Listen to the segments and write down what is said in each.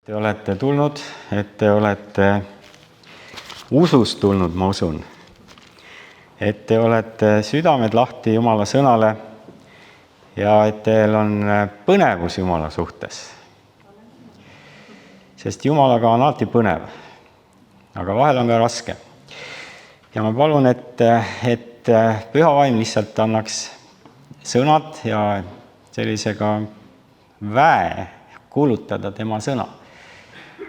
Te olete tulnud, et te olete usust tulnud, ma usun. Et te olete südamed lahti Jumala sõnale ja et teil on põnevus Jumala suhtes. Sest Jumalaga on alati põnev, aga vahel on ka raske. Ja ma palun, et Püha Vaim lihtsalt annaks sõnad ja sellisega väe kuulutada tema sõna.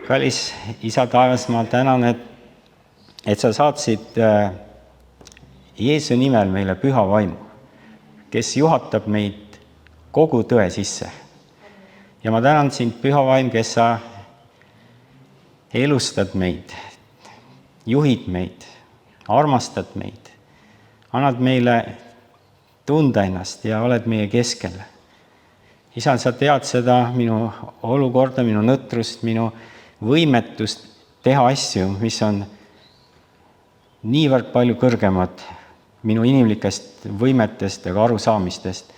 Kallis Isa taevas, ma tänan, et sa saatsid Jeesu nimel meile Püha Vaimu, kes juhatab meid kogu tõe sisse. Ja ma tänan sind, Püha Vaim, kes sa elustad meid, juhid meid, armastad meid, annad meile tunda ennast ja oled meie keskel. Isa, sa tead seda minu olukorda, minu nõtrust, minu võimetust teha asju, mis on niivõrd palju kõrgemad minu inimlikest võimetest ja arusaamistest.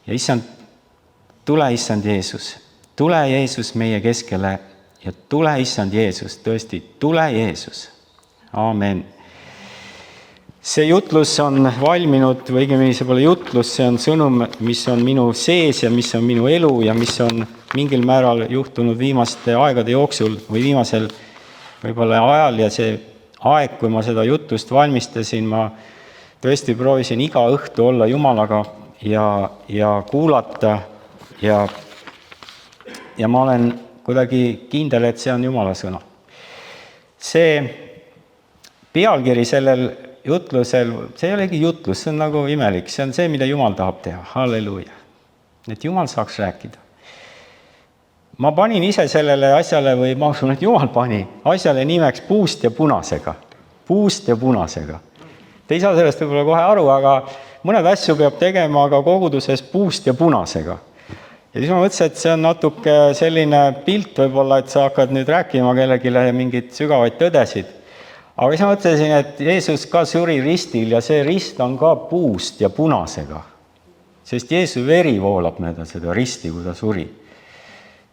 Ja issand, tule issand Jeesus meie keskele ja tule issand Jeesus, tõesti, tule Jeesus. Aamen. See jutlus on valminud, või õigemini see pole jutlus, see on sõnum, mis on minu sees ja mis on minu elu ja mis on mingil määral juhtunud viimaste aegade jooksul või viimasel võib-olla ajal. Ja see aeg, kui ma seda jutlust valmistasin, ma tõesti proovisin iga õhtu olla Jumalaga ja kuulata ja ma olen kuidagi kindel, et see on Jumala sõna. See pealkiri sellel jutlusel, see ei olegi jutlus, see on nagu imelik, see on see, mida Jumal tahab teha, halleluuja, et Jumal saaks rääkida. Ma panin ise sellele asjale, või ma usun, et Jumal pani asjale nimeks puust ja punasega. Puust ja punasega. Te ei saa sellest võib-olla kohe aru, aga mõned asju peab tegema aga koguduses puust ja punasega. Ja siis ma mõtlesin, et see on natuke selline pilt võib-olla, et sa hakkad nüüd rääkima kellegile mingit sügavaid tõdesid. Aga siis ma mõtlesin, et Jeesus ka suri ristil ja see rist on ka puust ja punasega. Sest Jeesu veri voolab mööda seda risti, kui ta suri.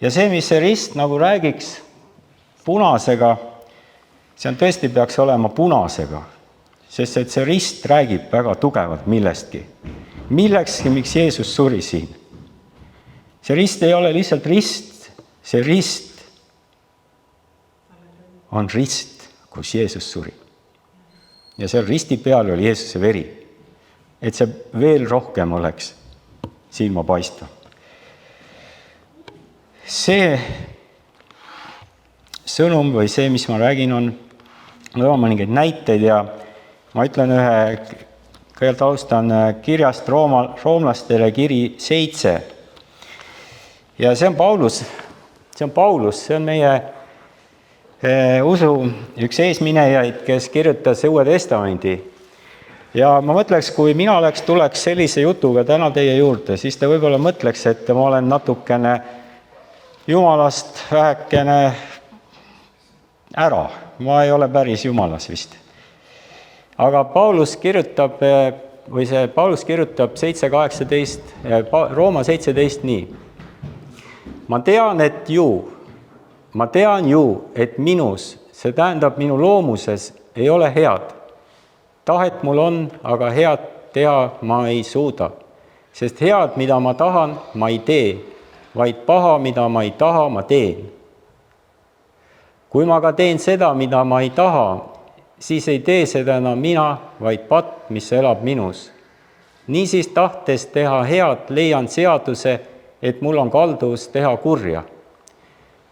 Ja see, mis see rist nagu räägiks punasega, see on tõesti peaks olema punasega. Sest et see rist räägib väga tugevalt millestki. Millekski, miks Jeesus suri siin. See rist ei ole lihtsalt rist, see rist on rist, kus Jeesus suri. Ja seal risti peal oli Jeesuse veri, et see veel rohkem oleks silma paistva. See sõnum või see, mis ma räägin, on mõningaid näiteid ja ma ütlen kõigepealt alustan kirjast roomlastele kiri 7. Ja see on Paulus, see on meie usu üks eesminejaid, kes kirjutas Uue Testamendi. Ja ma mõtleks, kui mina tuleks sellise jutuga täna teie juurde, siis te võib-olla mõtleks, et ma olen natukene Jumalast vähekene ära. Ma ei ole päris Jumalas vist. Aga Paulus kirjutab 7.18, Rooma 17 nii. Ma tean ju, et minus, see tähendab minu loomuses, ei ole head. Tahet mul on, aga head teha ma ei suuda. Sest head, mida ma tahan, ma ei tee, vaid paha, mida ma ei taha, ma teen. Kui ma ka teen seda, mida ma ei taha, siis ei tee seda enam mina, vaid patt, mis elab minus. Niisiis tahtes teha head, leian seaduse, et mul on kalduvus teha kurja.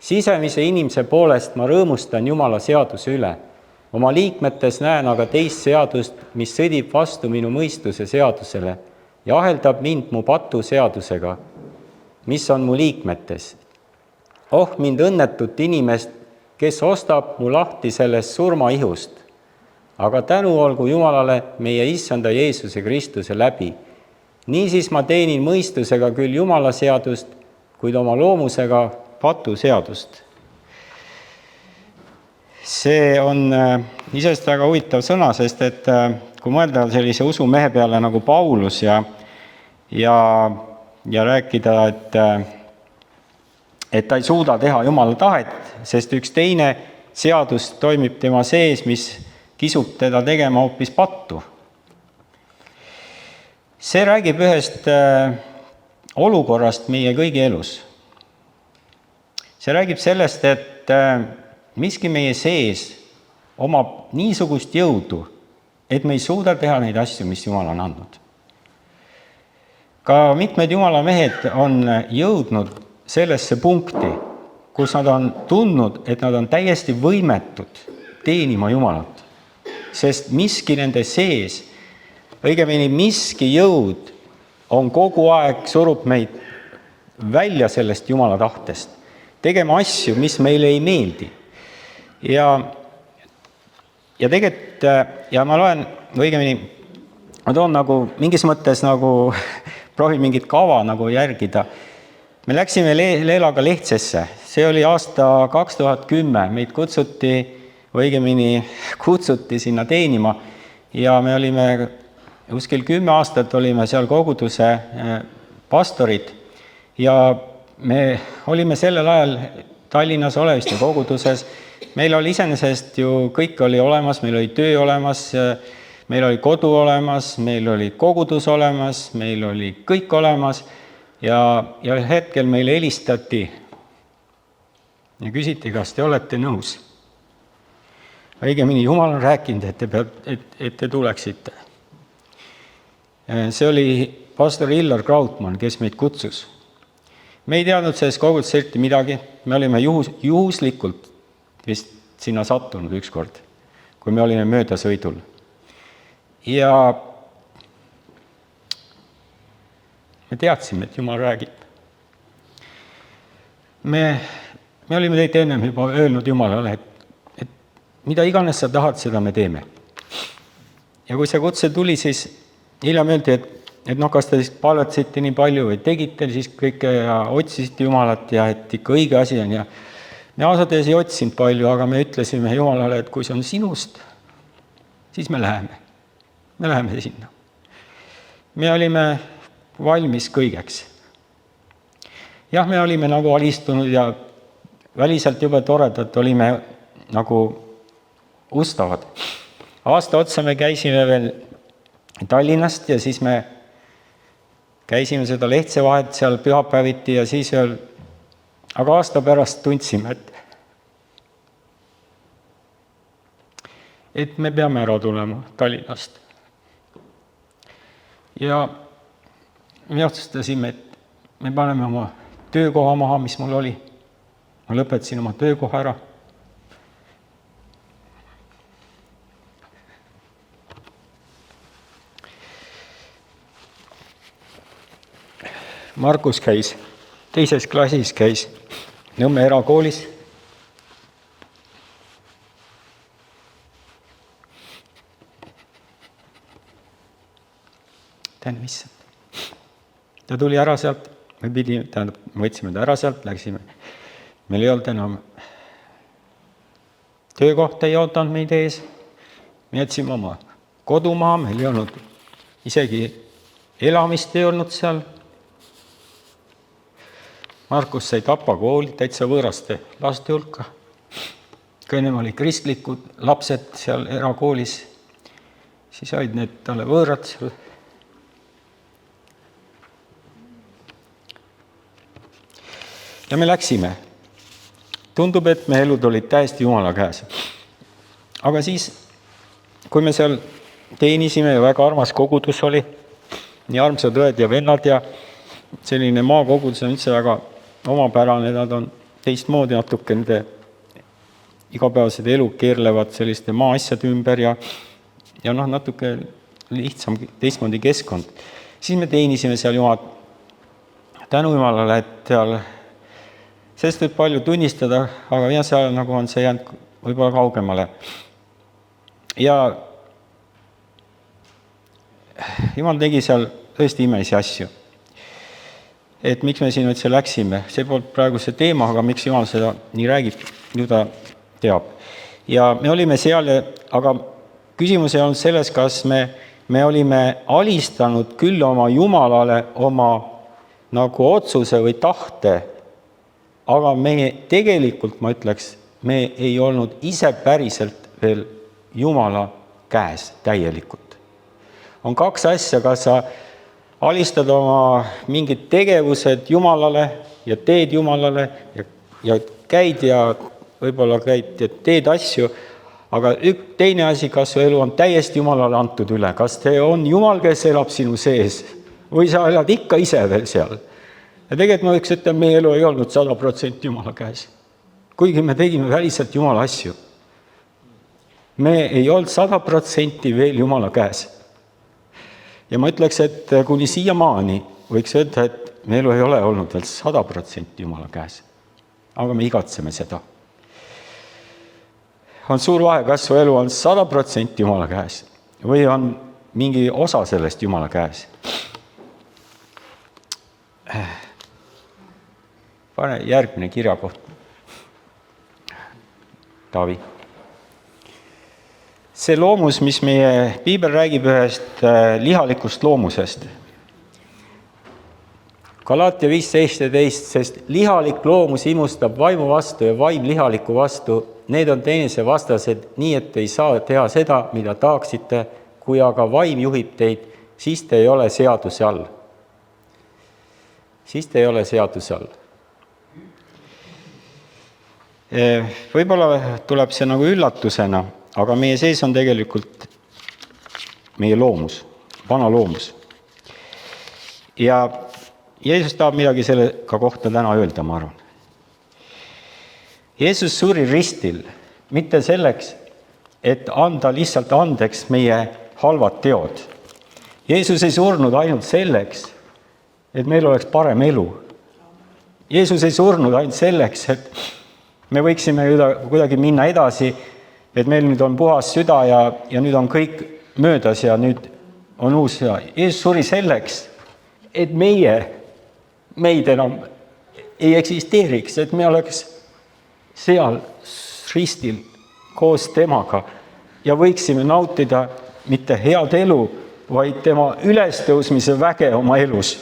Sisemise inimese poolest ma rõõmustan Jumala seaduse üle. Oma liikmetes näen aga teist seadust, mis sõdib vastu minu mõistuse seadusele ja aheldab mind mu patu seadusega, mis on mu liikmetes. Oh, mind õnnetut inimest, kes ostab mu lahti sellest surmaihust. Aga tänu olgu Jumalale meie issanda Jeesuse Kristuse läbi. Niisiis ma teenin mõistusega küll Jumala seadust, kuid oma loomusega patu seadust. See on isest väga huvitav sõna, sest et kui mõelda sellise usumehe peale nagu Paulus ja rääkida, et ta ei suuda teha Jumala tahet, sest üks teine seadus toimib tema sees, mis kisub teda tegema hoopis pattu. See räägib ühest olukorrast meie kõigi elus. See räägib sellest, et miski meie sees omab niisugust jõudu, et me ei suuda teha neid asju, mis Jumal on andnud. Ka mitmed Jumala mehed on jõudnud sellesse punkti, kus nad on tundnud, et nad on täiesti võimetud teenima Jumalat, sest miski nende sees, õigemini miski jõud on kogu aeg surub meid välja sellest Jumala tahtest, tegema asju, mis meile ei meeldi. Ja tegelikult, ja ma loen, õigemini, ma toon nagu mingis mõttes nagu proovin mingit kava nagu järgida. Me läksime Leelaga Lehtsesse, see oli aasta 2010, meid kutsuti sinna teenima ja me olime kuskil 10 aastat olime seal koguduse pastorid ja me olime sellel ajal Tallinnas Oleviste koguduses. Meil oli iseenesest ju kõik oli olemas, meil oli töö olemas, meil oli kodu olemas, meil oli kogudus olemas, meil oli kõik olemas ja hetkel meile helistati ja küsiti, kas te olete nõus. Õigemini Jumal on rääkinud, et te tuleksite. See oli pastor Illar Krautmann, kes meid kutsus. Me ei teadnud sellest kogudusest eriti midagi, me olime juhuslikult vist sinna sattunud ükskord, kui me olime möödasõidul. Ja me teadsime, et Jumal räägib. Me olime teid ennem juba öelnud Jumalale, et mida iganes sa tahad, seda me teeme. Ja kui see kutse tuli, siis hiljem öeldi, et kas te siis palvetasite nii palju või tegite siis kõike ja otsisite Jumalat ja et ikka õige asi on. Ja me ausalt ei otsinud palju, aga me ütlesime Jumalale, et kui see on sinust, siis me läheme. Me läheme sinna. Me olime valmis kõigeks. Jah, me olime nagu alistunud ja väliselt jube toredad olime nagu ustavad. Aasta otsa me käisime veel Tallinnast ja siis me käisime seda Lehtse vahet seal pühapäeviti ja siis veel, aga aasta pärast tundsime, et me peame ära tulema Tallinnast. Ja me otsustasime, et me paneme oma töökoha maha, mis mul oli. Ma lõpetasin oma töökoha ära. Markus käis, 2. klassis käis Nõmme erakoolis. Ta tuli ära sealt, võtsime ta ära sealt, läksime. Meil ei olnud enam töökohta, ei ootanud meid ees. Me jätsime oma kodumaa, meil ei olnud isegi elamist ei olnud seal. Markus sai Tapa kooli täitsa võõraste laste hulka. Kui ennem oli kristlikud lapsed seal erakoolis, siis olid need talle võõrad seal. Ja me läksime. Tundub, et me elud olid täiesti Jumala käes. Aga siis, kui me seal teenisime ja väga armas kogudus oli, nii armsad õed ja vennad ja selline maakogudus on üldse väga omapärane, nad on teistmoodi natuke, nende igapäevased elu keerlevad selliste maaasjade ümber ja natuke lihtsam, teistmoodi keskkond. Siis me teenisime seal Jumalat. Tänu Jumalale, et seal, sest võib palju tunnistada, aga seal nagu on see jäänud võib-olla kaugemale. Ja Jumal tegi seal tõesti imelisi asju. Et miks me siin üldse läksime, see poolt praegu see teema, aga miks Jumal seda nii räägib, ju ta teab. Ja me olime seal, aga küsimus ei olnud selles, kas me olime alistanud küll oma Jumalale oma nagu otsuse või tahte aga tegelikult ma ütleks, me ei olnud ise päriselt veel Jumala käes täielikult. On kaks asja, kas sa alistad oma mingid tegevused Jumalale ja teed Jumalale ja käid ja võib-olla käid ja teed asju, aga teine asi, kas su elu on täiesti Jumalale antud üle, kas see on Jumal, kes elab sinu sees või sa elad ikka ise veel seal. Ja tegelikult ma võiks ütelda, meie elu ei olnud 100% Jumala käes. Kuigi me tegime väliselt Jumala asju. Me ei olnud 100% veel Jumala käes. Ja ma ütleks, et kuni siiamaani võiks öelda, et me elu ei ole olnud veel 100% Jumala käes. Aga me igatseme seda. On suur vahe, kas su elu on 100% Jumala käes või on mingi osa sellest Jumala käes. Pane järgmine kirjakoht. Taavi. See loomus, mis meie piibel räägib ühest lihalikust loomusest. Galaatia 5:17, sest lihalik loomus imustab vaimu vastu ja vaim lihaliku vastu. Need on teineteise vastased, nii et ei saa teha seda, mida tahaksite, kui aga vaim juhib teid, siis te ei ole seaduse all. Siis te ei ole seaduse all. Võib-olla tuleb see nagu üllatusena, aga meie sees on tegelikult meie loomus, vana loomus. Ja Jeesus tahab midagi selle kohta täna öelda, ma arvan. Jeesus suri ristil, mitte selleks, et anda lihtsalt andeks meie halvad teod. Jeesus ei surnud ainult selleks, et meil oleks parem elu. Jeesus ei surnud ainult selleks, et me võiksime kuidagi minna edasi, et meil nüüd on puhas süda ja nüüd on kõik möödas ja nüüd on uus süda. Jeesus suri selleks, et meid enam ei eksisteeriks, et me oleks seal ristil koos temaga ja võiksime nautida mitte head elu, vaid tema ülestõusmise väge oma elus.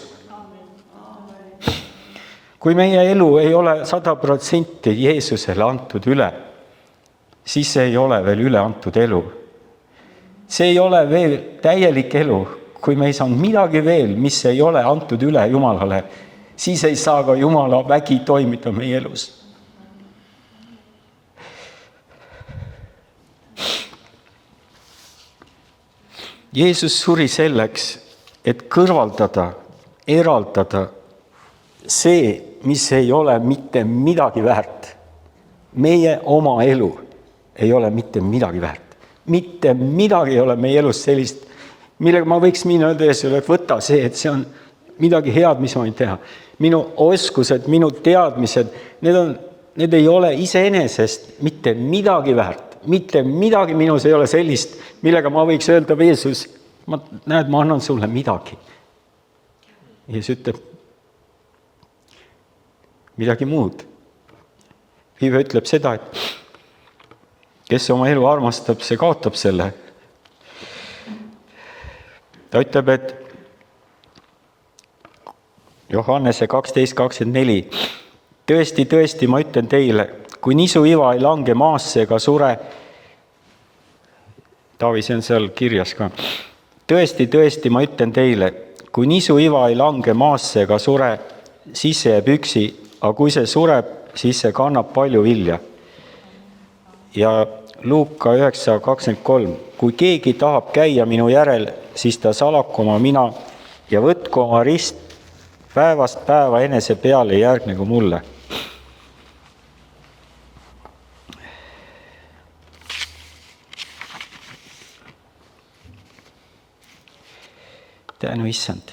Kui meie elu ei ole 100% Jeesusele antud üle, siis see ei ole veel üle antud elu. See ei ole veel täielik elu. Kui me ei saanud midagi veel, mis ei ole antud üle Jumalale, siis ei saa ka Jumala vägi toimida meie elus. Jeesus suri selleks, et kõrvaldada, eraldada see, mis ei ole mitte midagi väärt. Meie oma elu ei ole mitte midagi väärt. Mitte midagi ei ole meie elus sellist, millega ma võiks minna öelda ees, et võta see, et see on midagi head, mis ma võin teha. Minu oskused, minu teadmised, need ei ole iseenesest mitte midagi väärt. Mitte midagi minus ei ole sellist, millega ma võiks öelda, Jeesus, ma annan sulle midagi. Jeesus ütleb midagi muud. Piibel ütleb seda, et kes oma elu armastab, see kaotab selle. Ta ütleb, et Johannese 12:24, tõesti, tõesti, ma ütlen teile, kui nisuiva ei lange maasse ega sure, Taavi, see on seal kirjas ka, tõesti, tõesti, ma ütlen teile, kui nisuiva ei lange maasse ega sure, siis see jääb üksi, aga kui see sureb, siis see kannab palju vilja. Ja Luuka 9:23, kui keegi tahab käia minu järel, siis ta salaku oma mina ja võtku oma rist päevast päeva enese peale järgnegu mulle. Tänu issand.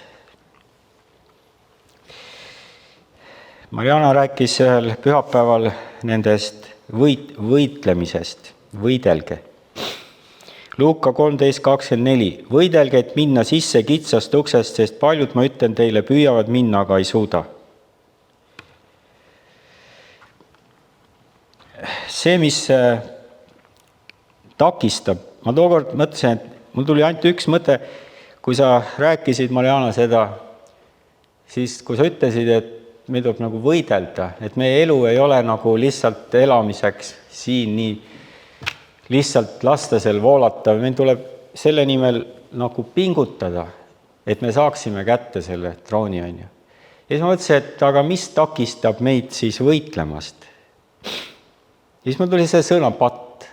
Mariana rääkis ühel pühapäeval nendest võitlemisest, võidelge. Luuka 13:24, võidelge, et minna sisse kitsast uksest, sest paljud, ma ütlen teile, püüavad minna, aga ei suuda. See, mis takistab, ma tookord mõtlesin, et mul tuli ainult üks mõte, kui sa rääkisid, Mariana, seda, siis kui sa ütlesid, et meil tuleb nagu võidelda, et meie elu ei ole nagu lihtsalt elamiseks siin nii lihtsalt lasta seal voolata, meil tuleb selle nimel nagu pingutada, et me saaksime kätte selle trooni, on ju. Ja siis ma mõtlesin, et aga mis takistab meid siis võitlemast? Ja siis mul tuli see sõna patt.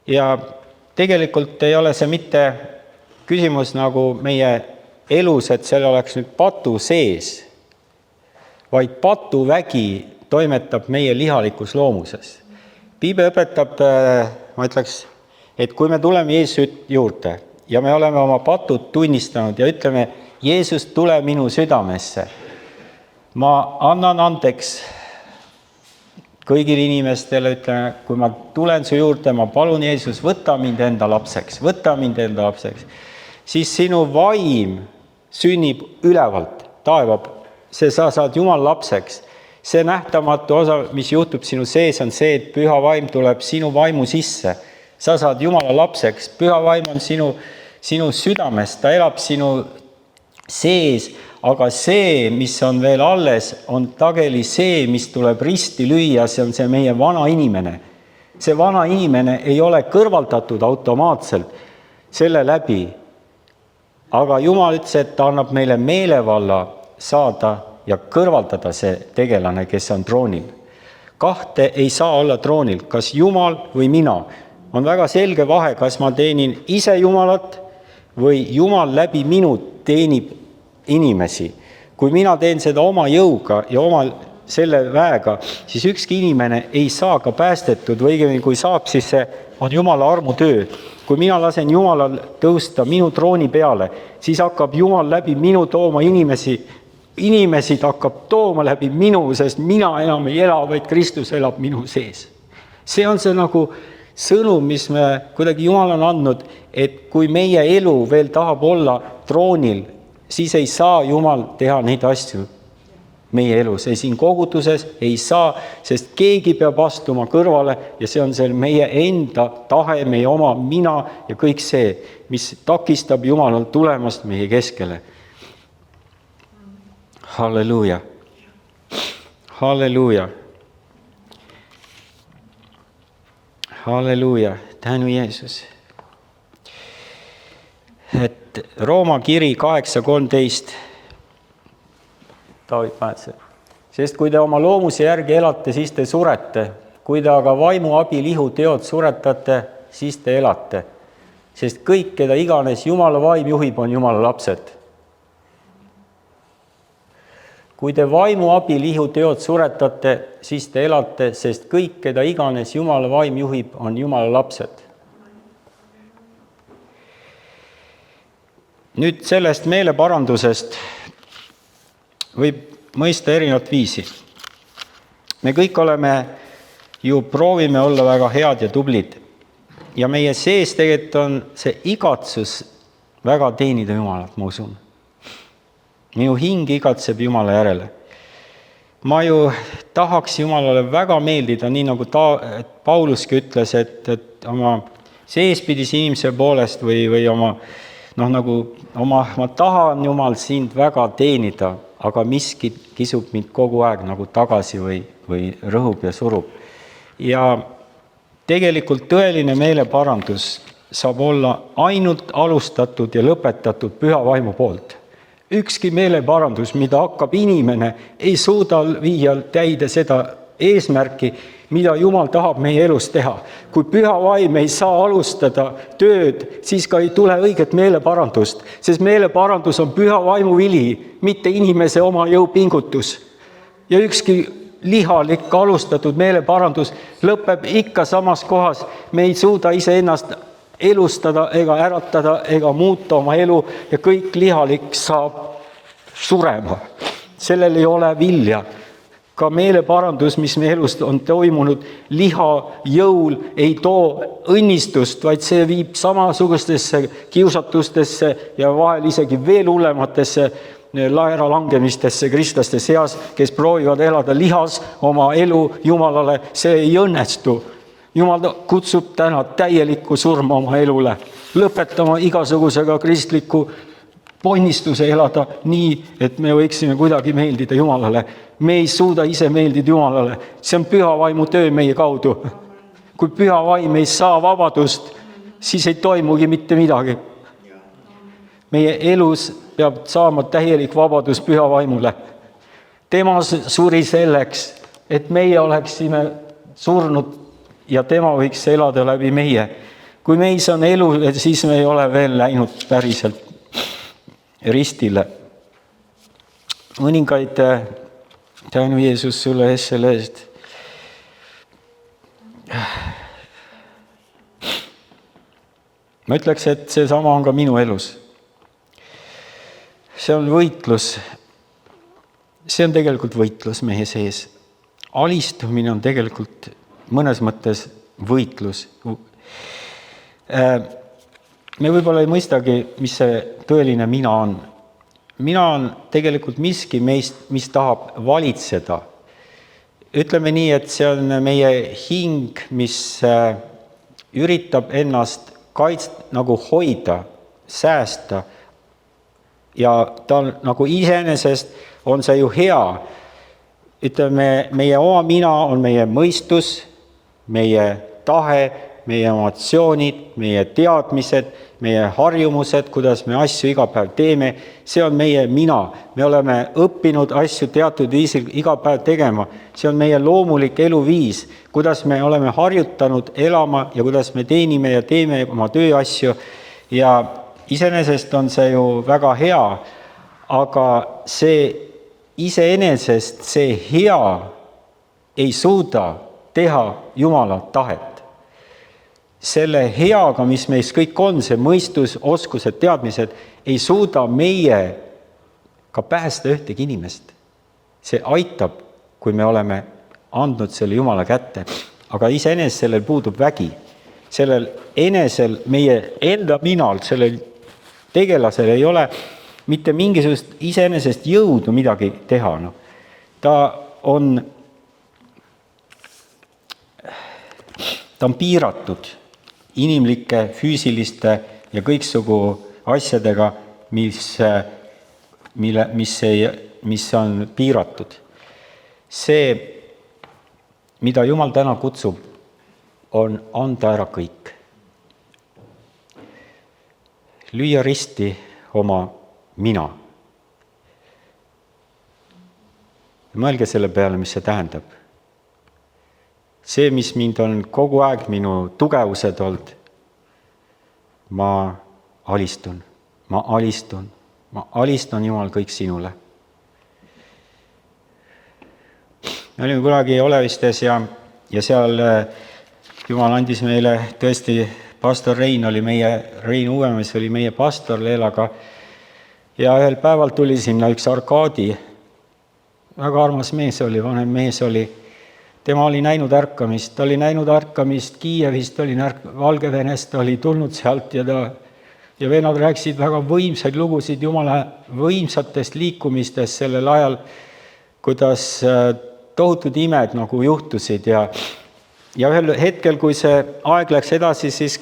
Ja tegelikult ei ole see mitte küsimus nagu meie elus, et seal oleks nüüd patu sees, vaid patuvägi toimetab meie lihalikus loomuses. Piibel õpetab, ma ütleks, et kui me tuleme Jeesuse juurde ja me oleme oma patud tunnistanud ja ütleme, Jeesus, tule minu südamesse, ma annan andeks kõigile inimestele, ütleme, kui ma tulen su juurde, ma palun, Jeesus, võta mind enda lapseks, siis sinu vaim sünnib ülevalt, taevab, sa saad Jumala lapseks. See nähtamatu osa, mis juhtub sinu sees, on see, et püha vaim tuleb sinu vaimu sisse. Sa saad Jumala lapseks, püha vaim on sinu südames, ta elab sinu sees, aga see, mis on veel alles, on tageli see, mis tuleb risti lüüa, see on see meie vana inimene. See vana inimene ei ole kõrvaldatud automaatselt selle läbi, aga Jumal ütles, et ta annab meile meelevalla saada ja kõrvaldada see tegelane, kes on troonil. Kahte ei saa olla troonil, kas Jumal või mina. On väga selge vahe, kas ma teenin ise Jumalat või Jumal läbi minu teenib inimesi. Kui mina teen seda oma jõuga ja oma selle väega, siis ükski inimene ei saa ka päästetud või kui saab, siis see on Jumala armutöö. Kui mina lasen Jumalal tõusta minu trooni peale, siis hakkab Jumal läbi minu tooma inimesid hakkab tooma läbi minu, sest mina enam ei ela, vaid Kristus elab minu sees. See on see nagu sõnum, mis me kuidagi Jumal on andnud, et kui meie elu veel tahab olla troonil, siis ei saa Jumal teha neid asju meie elus. Ei siin kogutuses ei saa, sest keegi peab astuma kõrvale ja see on see meie enda tahe, meie oma mina ja kõik see, mis takistab Jumalal tulemast meie keskele. Halleluuja. Halleluuja. Halleluuja. Tänu Jeesus. Et Rooma kiri 8.13. Taavid, paned see. Sest kui te oma loomuse järgi elate, siis te surete. Kui te aga vaimu abil ihuteod suretate, siis te elate. Sest kõik, keda iganes Jumala vaim juhib, on Jumala lapsed. Kui te vaimu abil ihuteod suretate, siis te elate, sest kõik, keda iganes Jumala vaim juhib, on Jumala lapsed. Nüüd sellest meeleparandusest võib mõista erinevat viisi. Me kõik proovime olla väga head ja tublid. Ja meie sees tegelikult on see igatsus väga teenida Jumalat, ma usun. Minu hing igatseb Jumala järele. Ma ju tahaks Jumalale väga meeldida, nii nagu Pauluski ütles, et oma seespidise inimese poolest või oma, ma tahan Jumal sind väga teenida, aga miski kisub mind kogu aeg nagu tagasi või rõhub ja surub. Ja tegelikult tõeline meeleparandus saab olla ainult alustatud ja lõpetatud püha vaimu poolt. Ükski meeleparandus, mida hakkab inimene, ei suuda viia täide seda eesmärki, mida Jumal tahab meie elus teha. Kui püha vaim ei saa alustada tööd, siis ka ei tule õiget meeleparandust, sest meeleparandus on püha vaimu vili, mitte inimese oma jõupingutus. Ja ükski lihalik alustatud meeleparandus lõpeb ikka samas kohas. Me ei suuda iseennast elustada ega äratada ega muuta oma elu ja kõik lihalik saab surema. Sellel ei ole vilja. Ka meeleparandus, mis meie elust on toimunud liha jõul, ei too õnnistust, vaid see viib samasugustesse kiusatustesse ja vahel isegi veel hullematesse laera langemistesse kristlaste seas, kes proovivad elada lihas oma elu Jumalale. See ei õnnestu. Jumal kutsub täna täielikku surma oma elule, lõpetama igasugusega kristliku ponnistuse elada nii, et me võiksime kuidagi meeldida Jumalale. Me ei suuda ise meeldida Jumalale. See on püha vaimu töö meie kaudu. Kui püha vaim ei saa vabadust, siis ei toimugi mitte midagi. Meie elus peab saama täielik vabadus püha vaimule. Tema suri selleks, et meie oleksime surnud ja tema võiks elada läbi meie. Kui meis on elu, siis me ei ole veel läinud päriselt ristile. Mõningaid tänu Jeesus sulle ees selle eest. Ma ütleks, et see sama on ka minu elus. See on võitlus. See on tegelikult võitlus meie sees. Alistumine on tegelikult mõnes mõttes võitlus. Me võib-olla ei mõistagi, mis see tõeline mina on. Mina on tegelikult miski meist, mis tahab valitseda. Ütleme nii, et see on meie hing, mis üritab ennast nagu hoida, säästa. Ja ta on nagu iseenesest on see ju hea. Ütleme, meie oma mina on meie mõistus, meie tahe, meie emotsioonid, meie teadmised, meie harjumused, kuidas me asju iga päev teeme. See on meie mina. Me oleme õppinud asju teatud viisil iga päev tegema. See on meie loomulik eluviis, kuidas me oleme harjutanud elama ja kuidas me teenime ja teeme oma tööasju. Ja iseenesest on see ju väga hea, aga see iseenesest see hea ei suuda teha Jumala tahet. Selle heaga, mis meis kõik on, see mõistus, oskused, teadmised, ei suuda meie ka päästa ühtegi inimest. See aitab, kui me oleme andnud selle Jumala kätte, aga iseenesest sellel puudub vägi. Sellel enesel, meie enda minal, sellel tegelasel ei ole mitte mingisugust iseenesest jõudu midagi teha. No. Ta on piiratud inimlike, füüsiliste ja kõiksugu asjadega, mis on piiratud. See, mida Jumal täna kutsub, on anda ära kõik. Lüüa risti oma mina. Mõelge selle peale, mis see tähendab. See, mis mind on kogu aeg minu tugevused olnud, ma alistun Jumal kõik sinule. Me olime kunagi Olevistes ja seal Jumal andis meile tõesti, pastor Rein Uuemees oli meie pastor Leelaga ja ühel päeval tuli sinna üks Arkaadi, väga armas mees oli, vanem mees oli. Tema oli näinud ärkamist, ta oli näinud ärkamist Kiievist, oli Valgevenest, oli tulnud sealt ja vennad rääkisid väga võimsaid lugusid Jumala võimsatest liikumistest sellel ajal, kuidas tohutud imed nagu juhtusid ja ühel hetkel, kui see aeg läks edasi, siis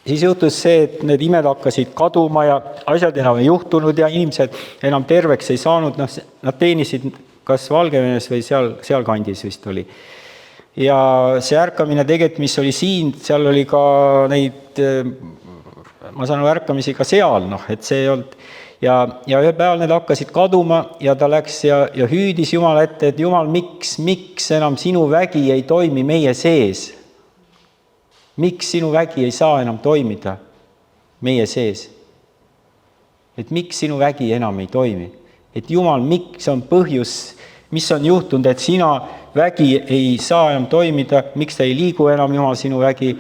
juhtus see, et need imed hakkasid kaduma ja asjad enam ei juhtunud ja inimesed enam terveks ei saanud, nad teenisid kas Valgevenes või seal kandis vist oli. Ja see ärkamine tegelikult, mis oli siin, seal oli ka neid, ma saan ärkamisi ka seal, et see ei olnud. Ja ühe päeval need hakkasid kaduma ja ta läks ja hüüdis Jumala ette, et Jumal, miks enam sinu vägi ei toimi meie sees? Miks sinu vägi ei saa enam toimida meie sees? Et miks sinu vägi enam ei toimi? Et Jumal, miks on põhjus, mis on juhtunud, et sina vägi ei saa enam toimida, miks ta ei liigu enam, Jumal, sinu vägi.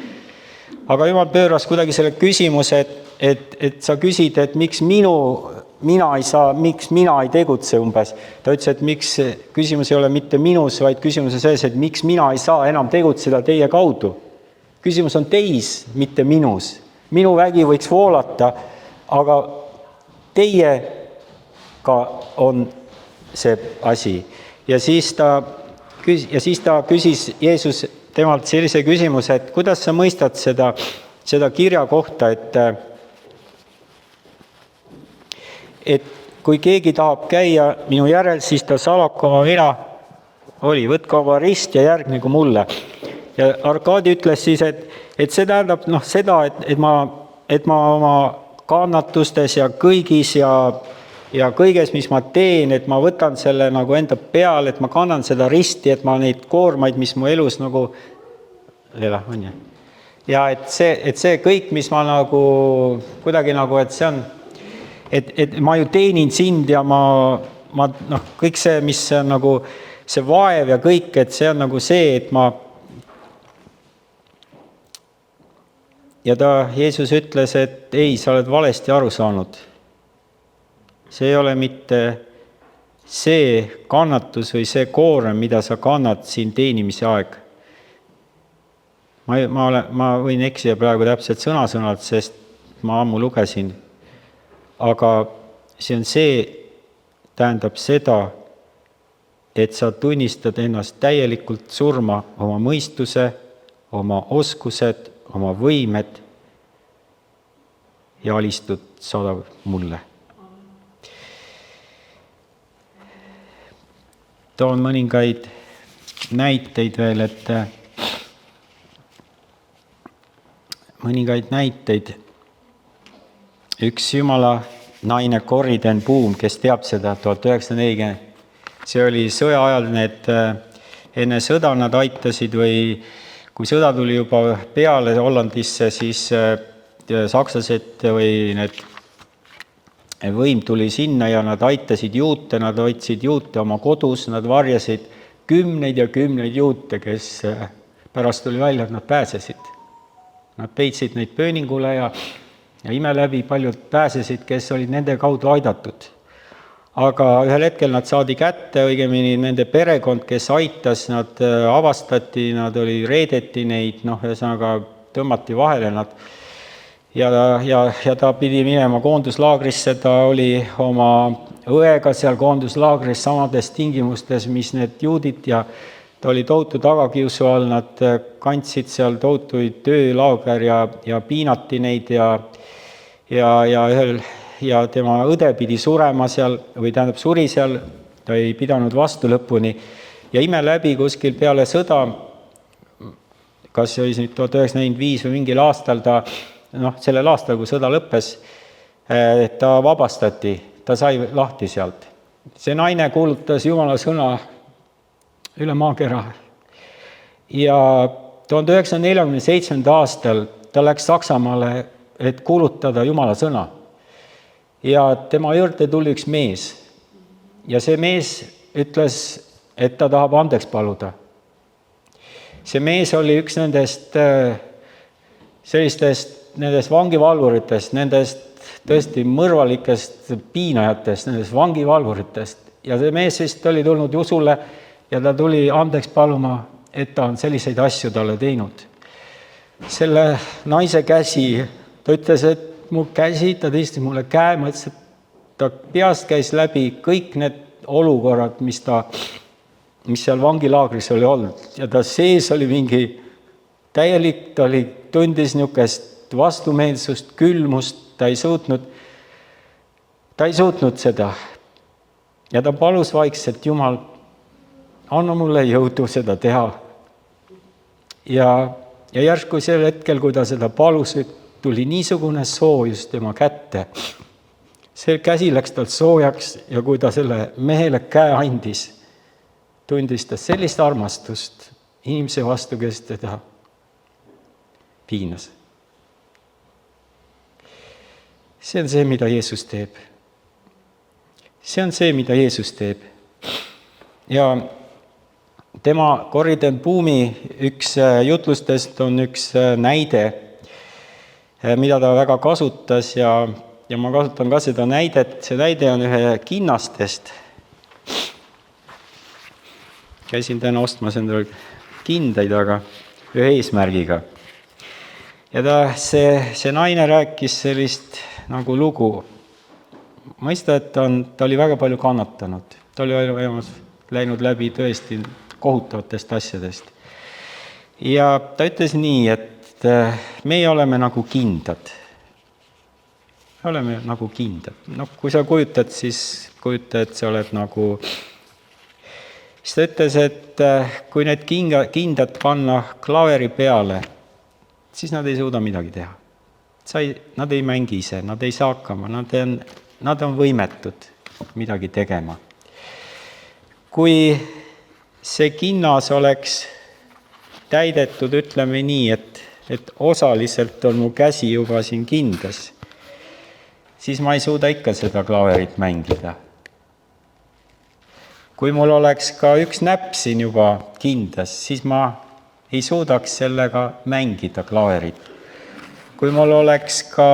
Aga Jumal pööras kuidagi selle küsimuse, et sa küsid, et miks mina ei saa, miks mina ei tegutse umbes. Ta ütles, et miks küsimus ei ole mitte minus, vaid küsimus on selles, et miks mina ei saa enam tegutseda teie kaudu. Küsimus on teis, mitte minus. Minu vägi võiks voolata, aga teie ka on see asi. Ja siis ta küsis Jeesus temalt sellise küsimuse, et kuidas sa mõistad seda kirja kohta, et kui keegi tahab käia minu järel, siis ta salaku oma vina, võtke oma rist ja järgnegu mulle. Ja Arkadi ütles siis, et see tähendab seda, et ma oma kannatustes ja kõigis ja kõiges, mis ma teen, et ma võtan selle nagu enda peale, et ma kannan seda risti, et ma neid koormaid, mis mu elus nagu on ju. Ja et see kõik, mis ma nagu kuidagi nagu, et see on, et ma ju teenin sind ja ma kõik see, mis on nagu see vaev ja kõik, et see on nagu see, et ma. Ja Jeesus ütles, et ei, sa oled valesti aru saanud. See ei ole mitte see kannatus või see koorem, mida sa kannad siin teenimise aeg. Ma võin eksida praegu täpselt sõna-sõnalt, sest ma ammu lugesin. Aga see tähendab seda, et sa tunnistad ennast täielikult surma oma mõistuse, oma oskused, oma võimed ja alistud saada mulle. Toon mõningaid näiteid veel, Üks jumala naine Corrie ten Boom, kes teab seda 1940, see oli sõja ajal, enne sõda nad aitasid või kui sõda tuli juba peale Hollandisse, siis sakslased või need võim tuli sinna ja nad aitasid juute, nad hoidsid juute oma kodus, nad varjasid kümneid ja kümneid juute, kes pärast tuli välja, et nad pääsesid. Nad peitsid neid pööningule ja ime läbi paljud pääsesid, kes olid nende kaudu aidatud. Aga ühel hetkel nad saadi kätte, õigemini nende perekond, kes aitas, nad avastati, nad reedeti neid, ühesõnaga tõmmati vahele nad. Ja ta pidi minema koonduslaagrisse, ta oli oma õega seal koonduslaagris samades tingimustes, mis need juudid ja ta oli tohutu tagakiusu all, nad kandsid seal tohutuid töölaager ja piinati neid ja tema õde pidi surema seal, või tähendab suri seal, ta ei pidanud vastu lõpuni. Ja ime läbi kuskil peale sõda, kas see oli 1945 või mingil aastal, sellel aastal, kui sõda lõppes, ta vabastati, ta sai lahti sealt. See naine kuulutas Jumala sõna üle maakera. Ja 1947. aastal ta läks Saksamaale, et kuulutada Jumala sõna. Ja tema juurde tuli üks mees. Ja see mees ütles, et ta tahab andeks paluda. See mees oli üks nendest nendest vangivalvuritest, nendest tõesti mõrvalikest piinajatest, nendest vangivalvuritest. Ja see mees vist oli tulnud usule ja ta tuli andeks paluma, et ta on selliseid asju talle teinud. Selle naise käsi, ta ütles, et mu käsi, ta tõesti mulle käe, ma ütles, et ta peast käis läbi kõik need olukorrad, mis seal vangilaagris oli olnud. Ja ta sees oli mingi täielik, ta tundis niisugust vastumeelsust, külmust, ta ei suutnud seda. Ja ta palus vaikselt, Jumal, anna mulle jõudu seda teha. Ja järsku sel hetkel, kui ta seda palus, tuli niisugune soojus tema kätte. See käsi läks tal soojaks ja kui ta selle mehele käe andis, tundis ta sellist armastust inimese vastu, kes teda piinas. See on see, mida Jeesus teeb. See on see, mida Jeesus teeb. Ja tema Corrie ten Boomi üks jutlustest on üks näide, mida ta väga kasutas ja ma kasutan ka seda näidet. See näide on ühe kinnastest. Käisin täna ostmas endale kindaid, aga ühe eesmärgiga. Ja see naine rääkis sellist nagu lugu. Mõista, et ta oli väga palju kannatanud. Ta oli läinud läbi tõesti kohutavatest asjadest. Ja ta ütles nii, et meie oleme nagu kindad. oleme nagu kindlad. Kui sa kujutad, siis kujuta, et sa oled nagu, siis ta ütles, et kui need kindad panna klaveri peale, siis nad ei suuda midagi teha. Nad ei mängi ise, nad ei saa hakkama, nad on võimetud midagi tegema. Kui see kinnas oleks täidetud, ütleme nii, et osaliselt on mu käsi juba siin kindas, siis ma ei suuda ikka seda klaverit mängida. Kui mul oleks ka üks näpp siin juba kindas, siis ma ei suudaks sellega mängida klaverit. Kui mul oleks ka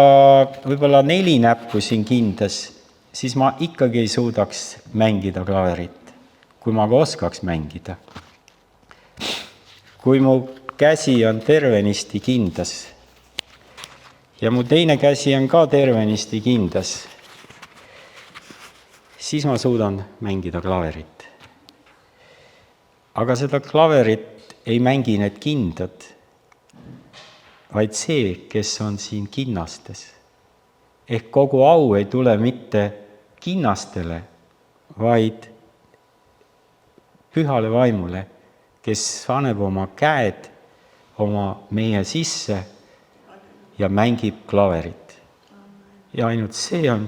võib-olla 4 näppu siin kindas, siis ma ikkagi ei suudaks mängida klaverit, kui ma ka oskaks mängida. Kui mu käsi on tervenisti kindas ja mu teine käsi on ka tervenisti kindas, siis ma suudan mängida klaverit. Aga seda klaverit ei mängi need kindad, vaid see, kes on siin kinnastes. Ehk kogu au ei tule mitte kinnastele, vaid pühale vaimule, kes paneb oma käed meie sisse ja mängib klaverit. Ja ainult see on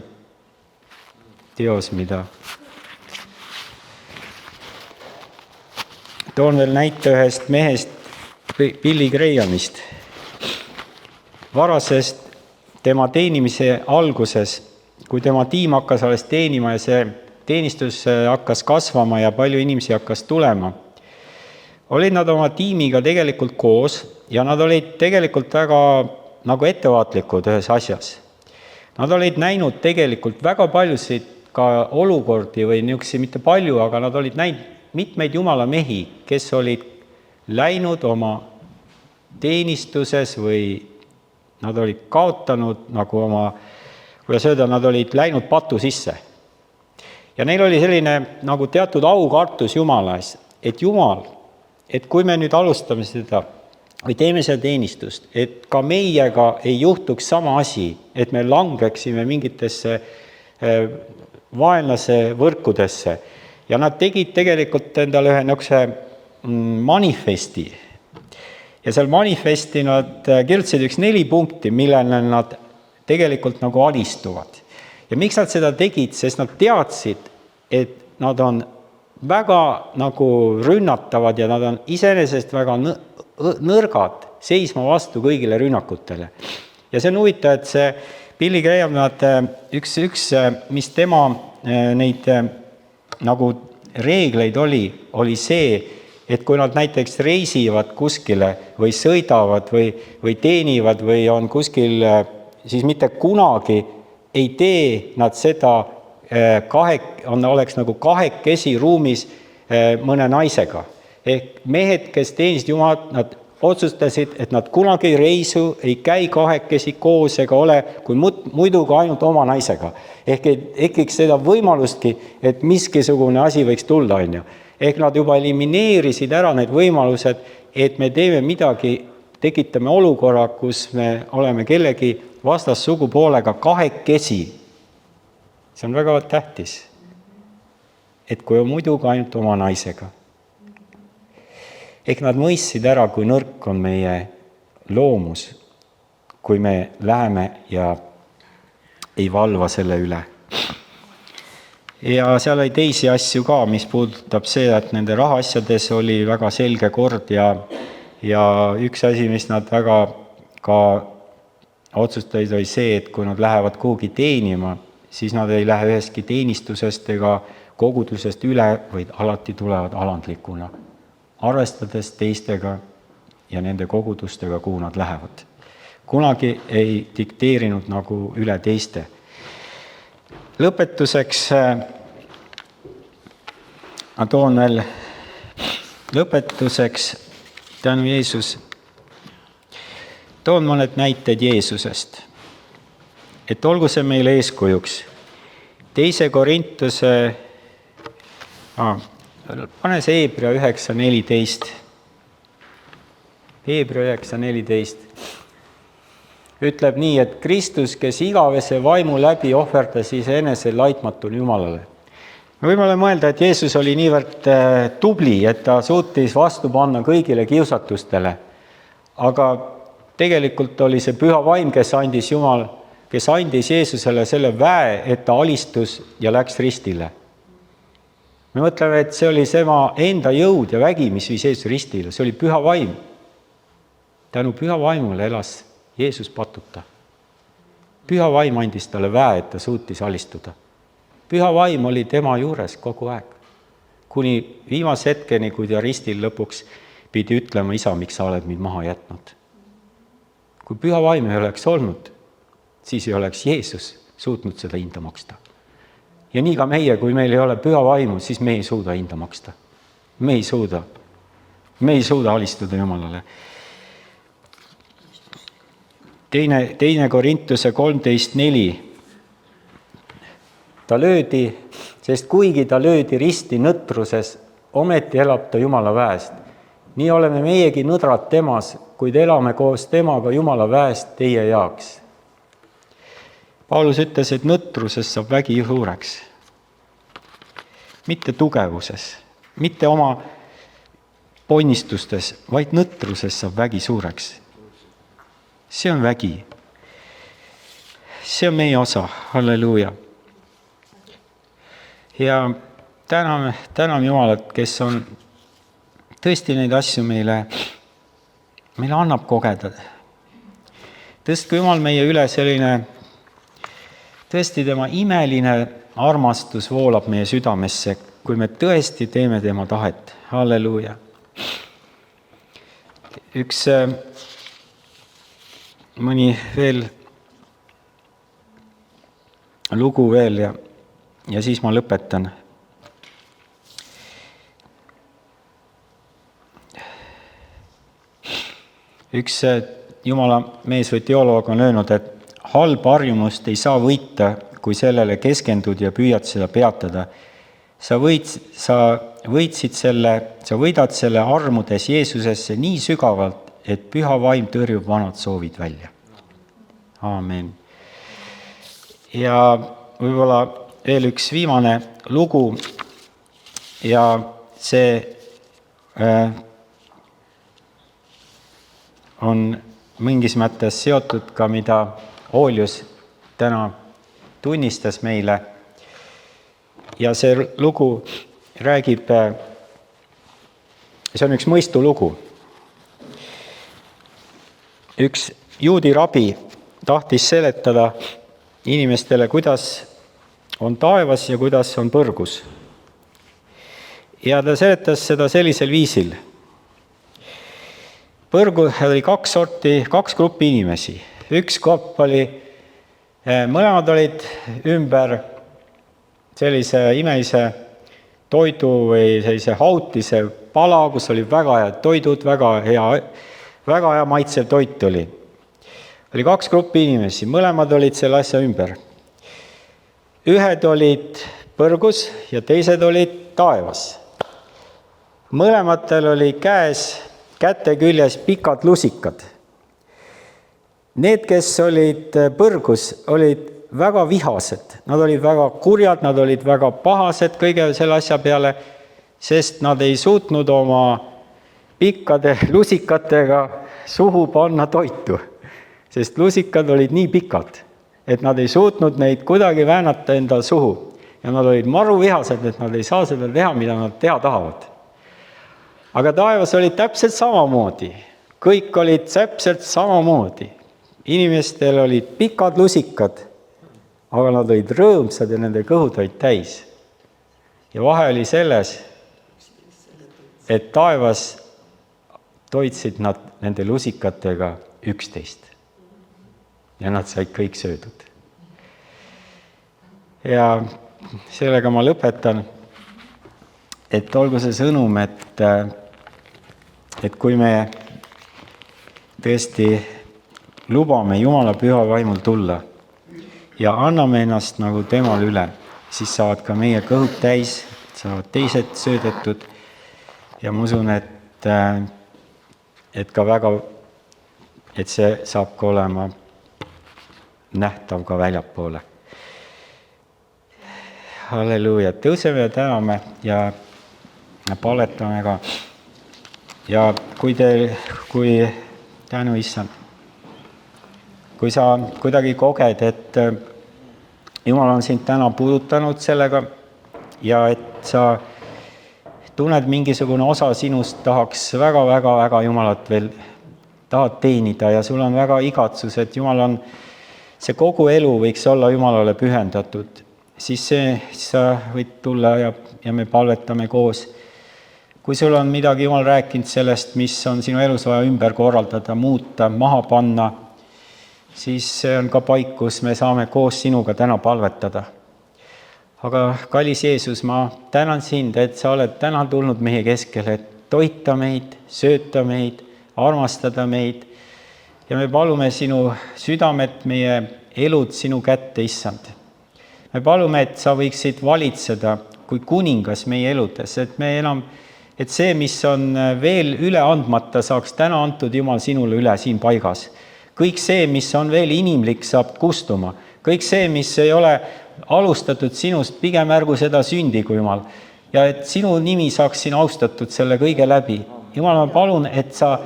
teos, mida. Toon veel näite ühest mehest, Billy Grahamist. Varasest tema teenimise alguses, kui tema tiim hakkas alles teenima ja see teenistus hakkas kasvama ja palju inimesi hakkas tulema, olid nad oma tiimiga tegelikult koos ja nad olid tegelikult väga nagu ettevaatlikud ühes asjas. Nad olid näinud tegelikult väga paljusid ka olukordi või niisuguseid mitte palju, aga nad olid näinud mitmeid jumala mehi, kes olid läinud oma teenistuses või nad olid kaotanud nagu oma, kuidas öelda, nad olid läinud patu sisse. Ja neil oli selline nagu teatud aukartus Jumala ees, et Jumal, et kui me nüüd alustame seda või teeme seda teenistust, et ka meiega ei juhtuks sama asi, et me langeksime mingitesse vaenlase võrkudesse. Ja nad tegid tegelikult endale ühe niisuguse manifesti. Ja seal manifesti nad kirjutasid 4 punkti, millele nad tegelikult nagu alistuvad. Ja miks nad seda tegid? Sest nad teadsid, et nad on väga nagu rünnatavad ja nad on iseenesest väga nõrgad seisma vastu kõigile rünnakutele. Ja see on huvitav, et see Billy Graham, üks, mis tema neid nagu reegleid oli see, et kui nad näiteks reisivad kuskile või sõidavad või teenivad või on kuskil, siis mitte kunagi ei tee nad seda oleks nagu kahekesi ruumis mõne naisega. Ehk mehed, kes teenisid Jumalat, nad otsustasid, et nad kunagi ei reisu, ei käi kahekesi koos ega ole, kui muidu ka ainult oma naisega. Ehk ekiks seda võimalustki, et miskisugune asi võiks tulla. Ehk nad juba elimineerisid ära need võimalused, et me teeme midagi, tekitame olukorra, kus me oleme kellegi vastassugupoolega kahekesi. See on väga tähtis, et kui on muidu ka ainult oma naisega. Ehk nad mõistsid ära, kui nõrk on meie loomus, kui me läheme ja ei valva selle üle. Ja seal oli teisi asju ka, mis puudutab see, et nende rahaasjades oli väga selge kord ja üks asi, mis nad väga ka otsustasid, oli see, et kui nad lähevad kuhugi teenima, siis nad ei lähe ühestki teenistusest ega kogudusest üle, vaid alati tulevad alandlikuna, arvestades teistega ja nende kogudustega, kuhu nad lähevad. Kunagi ei dikteerinud nagu üle teiste. Lõpetuseks ma toon veel tänu Jeesus, toon mõned näited Jeesusest, et olgu see meile eeskujuks. 2. Korintuse, pane see Hebra 9.14. Hebra 9.14. ütleb nii, et Kristus, kes igavese vaimu läbi ohverdas iseenese laitmatuna Jumalale. Me võime mõelda, et Jeesus oli niivõrd tubli, et ta suutis vastu panna kõigile kiusatustele. Aga tegelikult oli see püha vaim, kes andis Jeesusele selle väe, et ta alistus ja läks ristile. Me mõtleme, et see oli tema enda jõud ja vägi, mis viis Jeesus ristile. See oli püha vaim. Tänu püha vaimule elas Jeesus patuta. Püha vaim andis talle väe, et ta suutis alistuda. Püha vaim oli tema juures kogu aeg. Kuni viimase hetkeni, kui ta ristil lõpuks pidi ütlema, isa, miks sa oled mind maha jätnud. Kui püha vaim ei oleks olnud, siis ei oleks Jeesus suutnud seda hinda maksta. Ja nii ka meie, kui meil ei ole püha vaimu, siis me ei suuda hinda maksta. Me ei suuda alistuda Jumalale. Teine Korintuse 13:4. Ta löödi, sest kuigi ta löödi risti nõtruses, ometi elab ta Jumala väest. Nii oleme meiegi nõdrad temas, kuid elame koos temaga Jumala väest teie jaoks. Paulus ütles, et nõtruses saab vägi suureks. Mitte tugevuses, mitte oma ponnistustes, vaid nõtruses saab vägi suureks. See on vägi. See on meie osa. Halleluuja. Ja täname Jumalat, kes on tõesti neid asju meile annab kogeda. Tõstku Jumal meie üle selline, tõesti tema imeline armastus voolab meie südamesse, kui me tõesti teeme tema tahet. Halleluuja. Üks mõni veel lugu veel ja siis ma lõpetan. Üks Jumala mees või teoloog on öelnud, et halba harjumust ei saa võita, kui sellele keskendud ja püüad seda peatada. Sa võidad selle armudes Jeesusesse nii sügavalt, et püha vaim tõrjub vanad soovid välja. Aamen. Ja võib-olla veel üks viimane lugu ja see on mingis mõttes seotud ka, mida Oolius täna tunnistas meile. Ja see lugu räägib, see on üks mõistulugu. Üks juudi rabi tahtis seletada inimestele, kuidas on taevas ja kuidas on põrgus. Ja ta seletas seda sellisel viisil. Põrgu oli kaks gruppi inimesi. Üks grupp oli, mõlemad olid ümber sellise imelise toidu või sellise hautise pala, kus oli väga head toidud, väga hea maitsev toit oli. Oli kaks gruppi inimesi, mõlemad olid selle asja ümber. Ühed olid põrgus ja teised olid taevas. Mõlematel oli käte küljes pikad lusikad. Need, kes olid põrgus, olid väga vihased. Nad olid väga kurjad, nad olid väga pahased kõige selle asja peale, sest nad ei suutnud oma pikkade lusikatega suhu panna toitu. Sest lusikad olid nii pikad, et nad ei suutnud neid kuidagi väänata enda suhu. Ja nad olid maru vihased, et nad ei saa seda teha, mida nad teha tahavad. Aga taevas olid täpselt samamoodi. Kõik olid täpselt samamoodi. Inimestel olid pikad lusikad, aga nad olid rõõmsad ja nende kõhud olid täis. Ja vahe oli selles, et taevas toitsid nad nende lusikatega 11. Ja nad said kõik söödud. Ja sellega ma lõpetan, et olgu see sõnum, et kui me tõesti lubame Jumala püha vaimul tulla ja anname ennast nagu temal üle, siis saavad ka meie kõhud täis, saavad teised söödetud ja ma usun, et see saab ka olema nähtav ka väljapoole. Halleluuja, tõuseme ja täname ja palvetame ka. Ja kui tänu issand, kui sa kuidagi koged, et Jumal on sind täna puudutanud sellega ja et sa tunned mingisugune osa sinust tahaks väga Jumalat veel tahad teenida ja sul on väga igatsus, et Jumal on, see kogu elu võiks olla Jumalale pühendatud, siis sa võid tulla ja me palvetame koos. Kui sul on midagi Jumal rääkinud sellest, mis on sinu elus vaja ümber korraldada, muuta, maha panna, siis see on ka paik, kus me saame koos sinuga täna palvetada. Aga kallis Jeesus, ma tänan sind, et sa oled täna tulnud meie keskele, et toita meid, sööta meid, armastada meid. Ja me palume sinu südamet, meie elud sinu kätte, issand. Me palume, et sa võiksid valitseda kui kuningas meie eludes, et see, mis on veel üle andmata, saaks täna antud Jumal sinule üle siin paigas. Kõik see, mis on veel inimlik, saab kustuma. Kõik see, mis ei ole alustatud sinust, pigem ärgu seda sündi kui Jumal. Ja et sinu nimi saaks siin austatud selle kõige läbi. Jumal, ma palun, et sa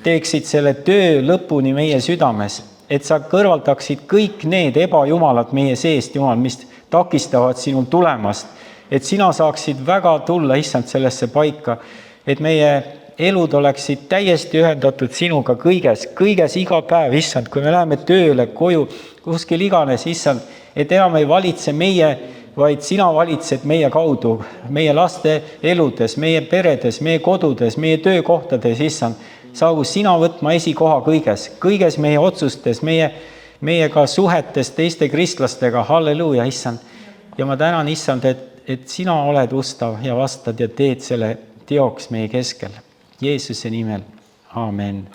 teeksid selle töö lõpuni meie südames, et sa kõrvaldaksid kõik need ebajumalad meie seest, Jumal, mis takistavad sinul tulemast, et sina saaksid väga tulla, issand, sellesse paika, et meie elud oleksid täiesti ühendatud sinuga kõiges iga päev, issand, kui me läheme tööle, koju, kuskil iganes, issand, et enam ei valitse meie, vaid sina valitsed meie kaudu, meie laste eludes, meie peredes, meie kodudes, meie töökohtades, issand, saagu sina võtma esikoha kõiges meie otsustes, meiega suhetes teiste kristlastega, halleluuja, issand. Ja ma tänan, issand, et sina oled ustav ja vastad ja teed selle teoks meie keskel. Jeesuse nimel. Aamen.